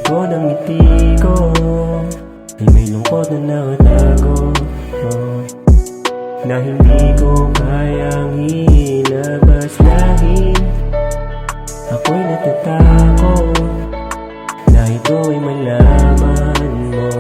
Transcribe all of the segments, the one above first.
likod ng ngiti ko ay may lungkot na nakatago, na hindi ko kayang ilabas dahil ako'y natatakot na ito ay malaman mo,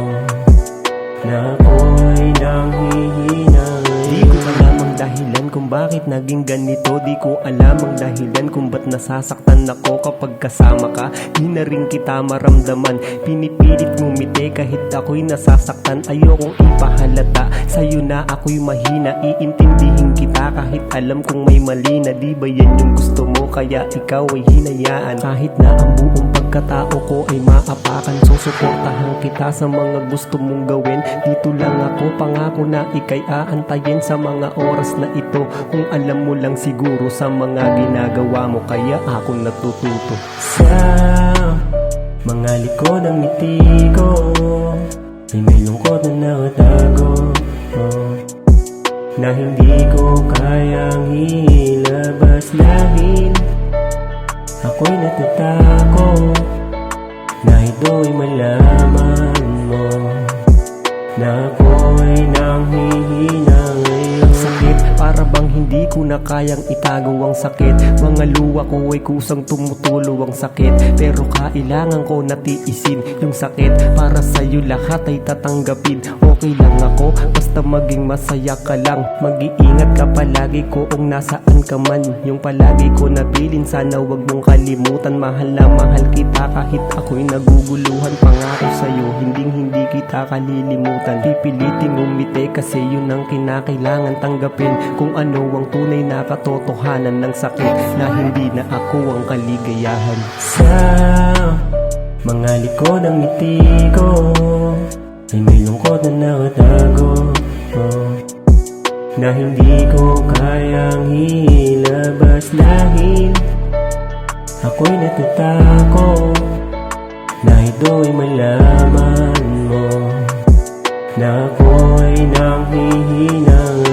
na ako'y nanghihinang. Di ko alam ang dahilan kung bakit naging ganito. Di ko alam ang dahilan kung ba't nasasaktan ako kapag kasama ka. Di na rin kita maramdaman, pinipilit ngumiti kahit ako'y nasasaktan. Ayokong ipahalata sa'yo na ako'y mahina, iintindihin kita kahit alam kong may mali na. Di ba yan yung gusto mo kaya ikaw ay hinayaan? Kahit na ang buong pagkatao ko ay maapakan, susuportahan kita sa mga gusto mong gawin. Dito lang ako, pangako na ika'y aantayin sa mga oras na ito. Kung alam mo lang siguro sa mga ginagawa mo, kaya ako natututo. Sa mga likod ng ngiti ko ay may lungkot na nakatago, na hindi ko kayang ilabas dahil ako'y natatakot na ito ay malaman mo, na ako'y nanghihinang. Ang sakit, para bang hindi ko na kayang itago ang sakit. Mga luha ko ay kusang tumutulo ang sakit, pero kailangan ko natiisin yung sakit. Para sa'yo lahat ay tatanggapin. Okay lang ako, basta maging masaya ka lang. Mag-iingat ka palagi kung nasaan ka man. Yung palagi ko nabilin, sana wag mong kalimutan. Mahal na mahal kita kahit ako'y naguguluhan. Pangako sa'yo, hindi kita kalilimutan. Pipiliting umiti kasi yun ang kinakailangan tanggapin. Kung ano ang tunay na katotohanan ng sakit, na hindi na ako ang kaligayahan. Sa mga likod ng ngiti ko ay may lungkot na nakatago, na hindi ko kayang ilabas dahil ako'y natatakot na ito ay malaman mo, na ako'y nanghihinang.